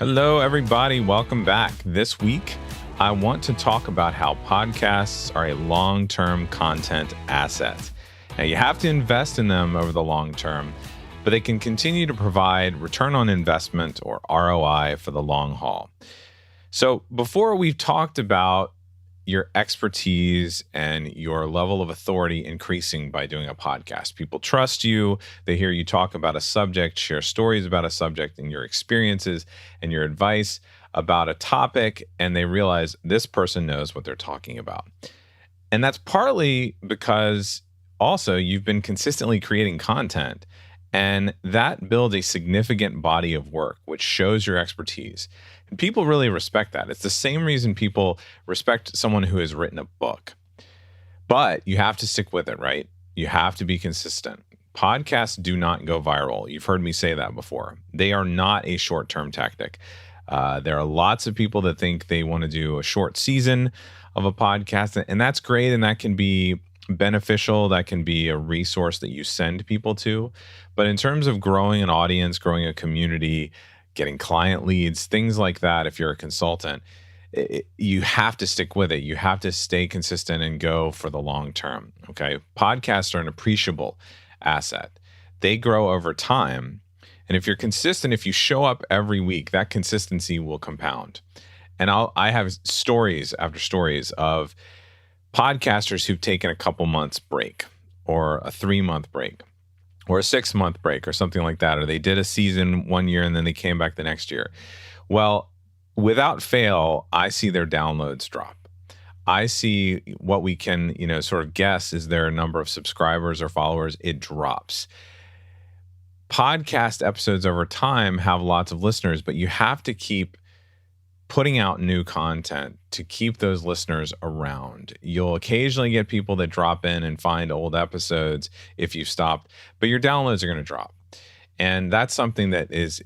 Hello, everybody. Welcome back. This week, I want to talk about how podcasts are a long-term content asset. Now, you have to invest in them over the long term, but they can continue to provide return on investment or ROI for the long haul. So before we've talked about your expertise and your level of authority increasing by doing a podcast. People trust you. They hear you talk about a subject, share stories about a subject and your experiences and your advice about a topic, and they realize this person knows what they're talking about. And that's partly because also you've been consistently creating content, and that builds a significant body of work, which shows your expertise. And people really respect that. It's the same reason people respect someone who has written a book. But you have to stick with it, right? You have to be consistent. Podcasts do not go viral. You've heard me say that before. They are not a short-term tactic. There are lots of people that think they want to do a short season of a podcast, and that's great, and that can be beneficial. That can be a resource that you send people to. But in terms of growing an audience, growing a community, getting client leads, things like that, if you're a consultant, you have to stick with it. You have to stay consistent and go for the long term. Okay. Podcasts are an appreciable asset. They grow over time. And if you're consistent, if you show up every week, that consistency will compound. And I have stories after stories of podcasters who've taken a couple months break, or a 3-month break, or a 6-month break, or something like that. Or they did a season 1 year and then they came back the next year. Well, without fail, I see their downloads drop. I see what we can, sort of guess is their number of subscribers or followers. It drops. Podcast episodes over time have lots of listeners, but you have to keep putting out new content to keep those listeners around. You'll occasionally get people that drop in and find old episodes if you've stopped, but your downloads are going to drop. And that's something that is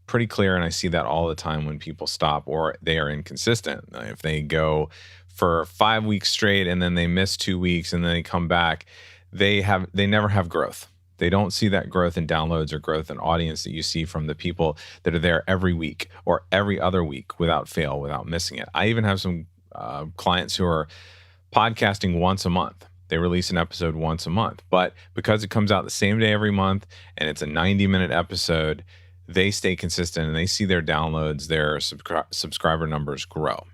pretty clear, and I see that all the time when people stop or they are inconsistent. If they go for 5 weeks straight and then they miss 2 weeks and then they come back, they never have growth. They don't see that growth in downloads or growth in audience that you see from the people that are there every week or every other week without fail, without missing it. I even have some clients who are podcasting once a month. They release an episode once a month, but because it comes out the same day every month and it's a 90-minute episode, they stay consistent and they see their downloads, their subscriber numbers grow.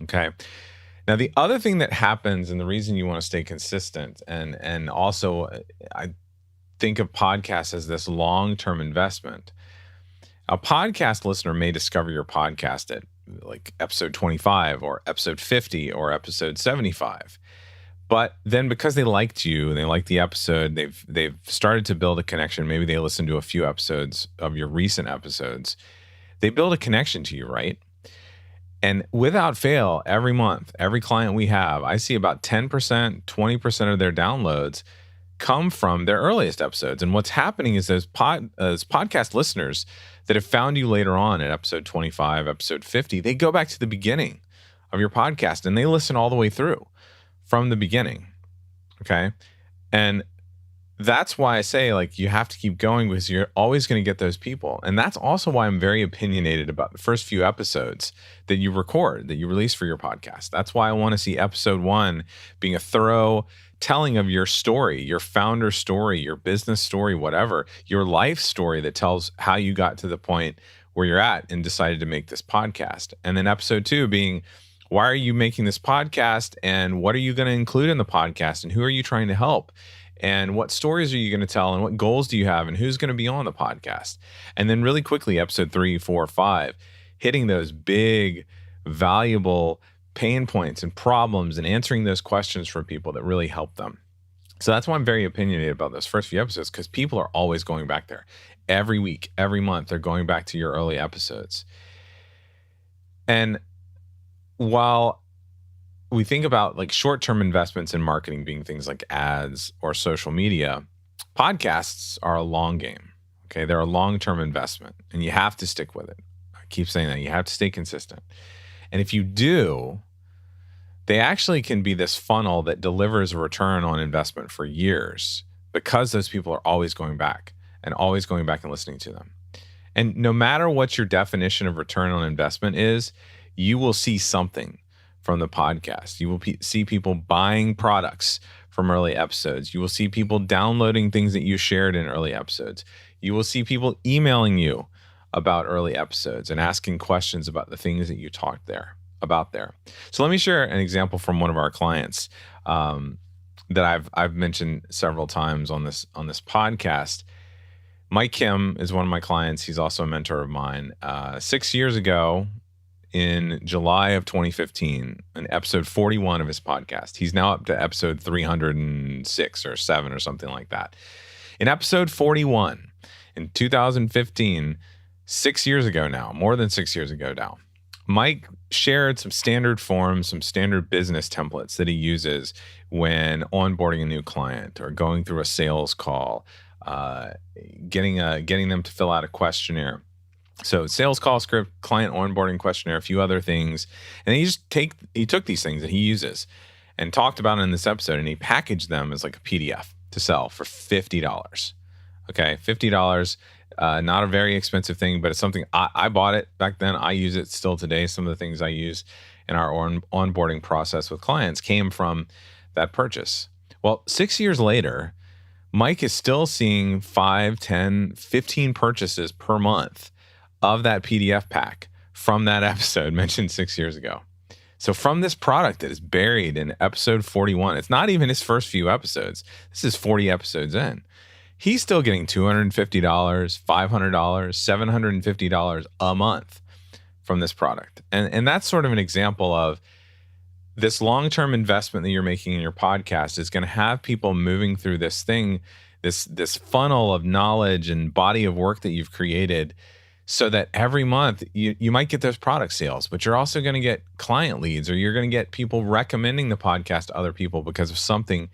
Okay. Now, the other thing that happens, and the reason you want to stay consistent, and also I think of podcasts as this long-term investment. A podcast listener may discover your podcast at like episode 25 or episode 50 or episode 75. But then because they liked you and they liked the episode, they've started to build a connection. Maybe they listened to a few episodes of your recent episodes. They build a connection to you, right? And without fail, every month, every client we have, I see about 10%, 20% of their downloads come from their earliest episodes. And what's happening is those podcast listeners that have found you later on at episode 25, episode 50, they go back to the beginning of your podcast and they listen all the way through from the beginning. Okay. And that's why I say, like, you have to keep going, because you're always going to get those people. And that's also why I'm very opinionated about the first few episodes that you record, that you release for your podcast. That's why I want to see episode 1 being a thorough telling of your story, your founder story, your business story, whatever, your life story that tells how you got to the point where you're at and decided to make this podcast. And then episode 2 being, why are you making this podcast, and what are you going to include in the podcast, and who are you trying to help, and what stories are you going to tell, and what goals do you have, and who's going to be on the podcast? And then really quickly, episode 3, 4, 5, hitting those big, valuable pain points and problems and answering those questions for people that really help them. So that's why I'm very opinionated about those first few episodes, because people are always going back there. Every week, every month, they're going back to your early episodes. And while we think about like short-term investments in marketing being things like ads or social media, podcasts are a long game. Okay, they're a long-term investment, and you have to stick with it. I keep saying that. You have to stay consistent. And if you do, they actually can be this funnel that delivers a return on investment for years, because those people are always going back and listening to them. And no matter what your definition of return on investment is, you will see something from the podcast. You will see people buying products from early episodes. You will see people downloading things that you shared in early episodes. You will see people emailing you about early episodes and asking questions about the things that you talked there. So let me share an example from one of our clients that I've mentioned several times on this podcast. Mike Kim is one of my clients. He's also a mentor of mine. 6 years ago, in July of 2015, in episode 41 of his podcast, he's now up to episode 306 or 7 or something like that. In episode 41, in 2015, 6 years ago now, more than 6 years ago now, Mike shared some standard forms, some standard business templates that he uses when onboarding a new client or going through a sales call, getting them to fill out a questionnaire. So sales call script, client onboarding questionnaire, a few other things. And he took these things that he uses and talked about in this episode, and he packaged them as like a PDF to sell for $50. Okay, $50. Not a very expensive thing, but it's something I bought it back then. I use it still today. Some of the things I use in our onboarding process with clients came from that purchase. Well, 6 years later, Mike is still seeing 5, 10, 15 purchases per month of that PDF pack from that episode mentioned 6 years ago. So from this product that is buried in episode 41, it's not even his first few episodes. This is 40 episodes in. He's still getting $250, $500, $750 a month from this product. And that's sort of an example of this long-term investment that you're making in your podcast is going to have people moving through this thing, this funnel of knowledge and body of work that you've created, so that every month you might get those product sales, but you're also going to get client leads, or you're going to get people recommending the podcast to other people because of something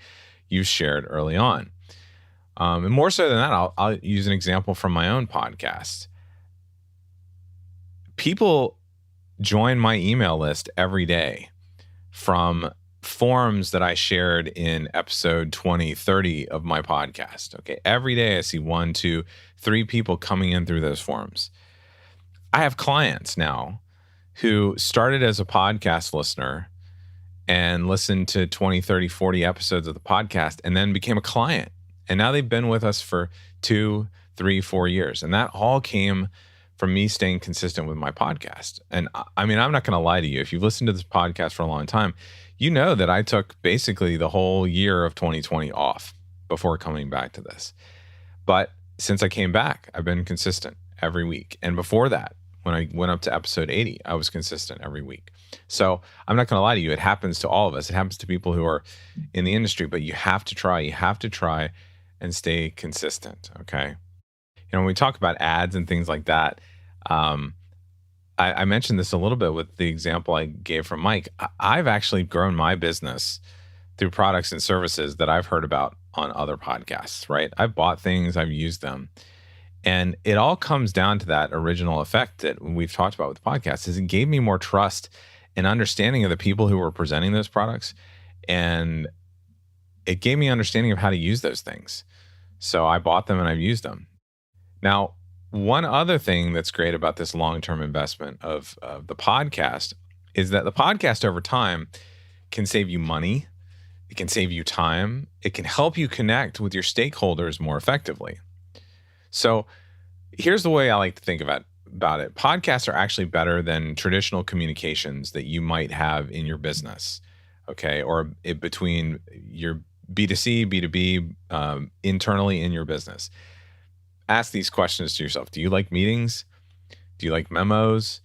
you shared early on. And more so than that, I'll use an example from my own podcast. People join my email list every day from forums that I shared in episode 20, 30 of my podcast. Okay. Every day I see 1, 2, 3 people coming in through those forums. I have clients now who started as a podcast listener and listened to 20, 30, 40 episodes of the podcast and then became a client. And now they've been with us for 2, 3, 4 years. And that all came from me staying consistent with my podcast. And I mean, I'm not going to lie to you. If you've listened to this podcast for a long time, you know that I took basically the whole year of 2020 off before coming back to this. But since I came back, I've been consistent every week. And before that, when I went up to episode 80, I was consistent every week. So I'm not going to lie to you. It happens to all of us. It happens to people who are in the industry, but you have to try. You have to try and stay consistent, okay? You know, when we talk about ads and things like that, I mentioned this a little bit with the example I gave from Mike. I've actually grown my business through products and services that I've heard about on other podcasts, right? I've bought things, I've used them. And it all comes down to that original effect that we've talked about with the podcast, is it gave me more trust and understanding of the people who were presenting those products. And it gave me understanding of how to use those things. So I bought them and I've used them. Now, one other thing that's great about this long-term investment of the podcast is that the podcast over time can save you money. It can save you time. It can help you connect with your stakeholders more effectively. So here's the way I like to think about it. Podcasts are actually better than traditional communications that you might have in your business, okay? Or between your B2C, B2B, internally in your business. Ask these questions to yourself. Do you like meetings? Do you like memos?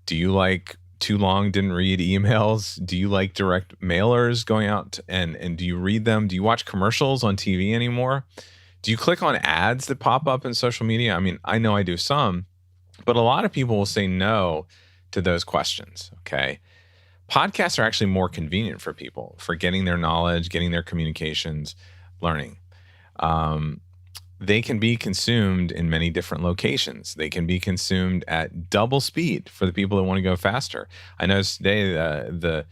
Do you like too long didn't read emails? Do you like direct mailers going out and do you read them? Do you watch commercials on TV anymore? Do you click on ads that pop up in social media? I mean, I know I do some, but a lot of people will say no to those questions, okay? Podcasts are actually more convenient for people for getting their knowledge, getting their communications, learning. They can be consumed in many different locations. They can be consumed at double speed for the people that want to go faster. I noticed today the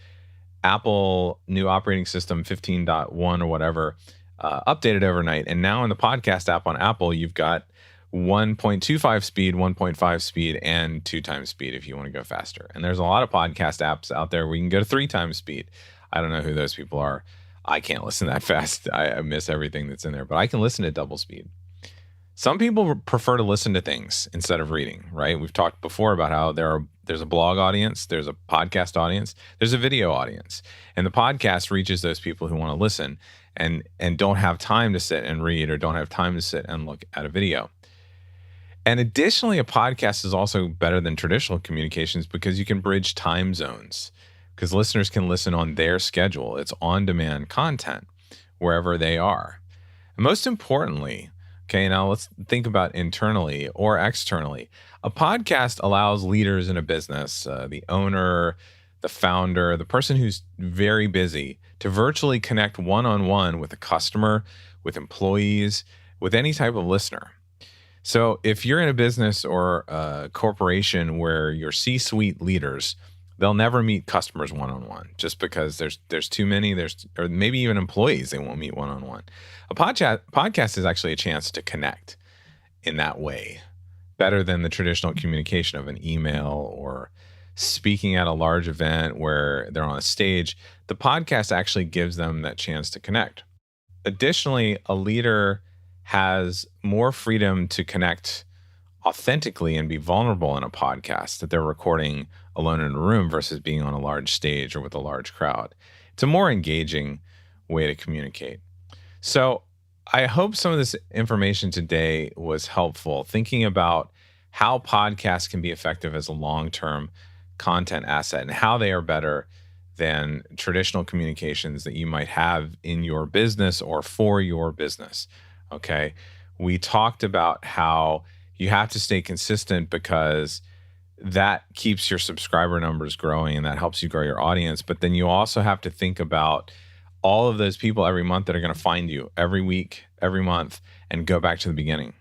Apple new operating system 15.1 or whatever updated overnight. And now in the podcast app on Apple, you've got 1.25 speed, 1.5 speed, and 2 times speed if you want to go faster. And there's a lot of podcast apps out there where you can go to 3 times speed. I don't know who those people are. I can't listen that fast. I miss everything that's in there, but I can listen at double speed. Some people prefer to listen to things instead of reading, right? We've talked before about how there's a blog audience, there's a podcast audience, there's a video audience. And the podcast reaches those people who want to listen and don't have time to sit and read or don't have time to sit and look at a video. And additionally, a podcast is also better than traditional communications because you can bridge time zones because listeners can listen on their schedule. It's on-demand content wherever they are. And most importantly, okay, now let's think about internally or externally. A podcast allows leaders in a business, the owner, the founder, the person who's very busy, to virtually connect one-on-one with a customer, with employees, with any type of listener. So if you're in a business or a corporation where your C-suite leaders, they'll never meet customers one-on-one just because there's too many, or maybe even employees, they won't meet one-on-one. A podcast is actually a chance to connect in that way, better than the traditional communication of an email or speaking at a large event where they're on a stage. The podcast actually gives them that chance to connect. Additionally, a leader has more freedom to connect authentically and be vulnerable in a podcast that they're recording alone in a room versus being on a large stage or with a large crowd. It's a more engaging way to communicate. So I hope some of this information today was helpful, thinking about how podcasts can be effective as a long-term content asset and how they are better than traditional communications that you might have in your business or for your business. Okay. We talked about how you have to stay consistent because that keeps your subscriber numbers growing and that helps you grow your audience. But then you also have to think about all of those people every month that are going to find you every week, every month, and go back to the beginning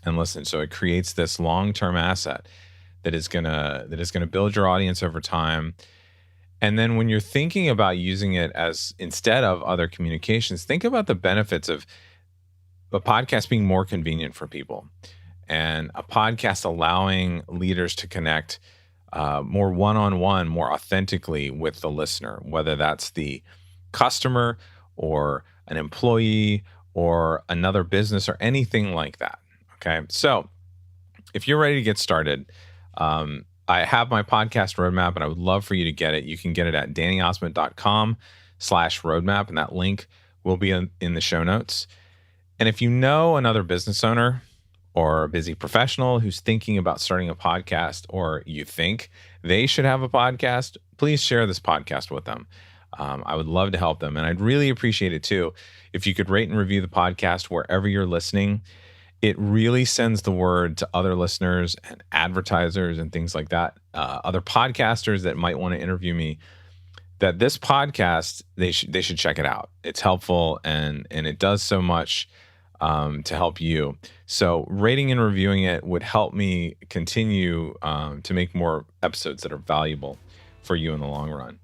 and listen. So it creates this long-term asset that is going to build your audience over time. And then when you're thinking about using it as instead of other communications, think about the benefits of a podcast being more convenient for people and a podcast allowing leaders to connect more one-on-one, more authentically with the listener, whether that's the customer or an employee or another business or anything like that. Okay. So if you're ready to get started, I have my podcast roadmap and I would love for you to get it. You can get it at dannyosmond.com/roadmap, and that link will be in the show notes. And if you know another business owner or a busy professional who's thinking about starting a podcast, or you think they should have a podcast, please share this podcast with them. I would love to help them. And I'd really appreciate it too if you could rate and review the podcast wherever you're listening. It really sends the word to other listeners and advertisers and things like that, other podcasters that might want to interview me, that this podcast, they should check it out. It's helpful and it does so much to help you. So rating and reviewing it would help me continue to make more episodes that are valuable for you in the long run.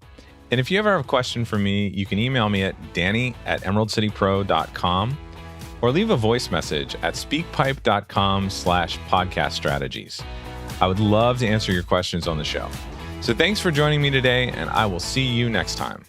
And if you ever have a question for me, you can email me at danny@emeraldcitypro.com or leave a voice message at speakpipe.com/podcast strategies. I would love to answer your questions on the show. So thanks for joining me today, and I will see you next time.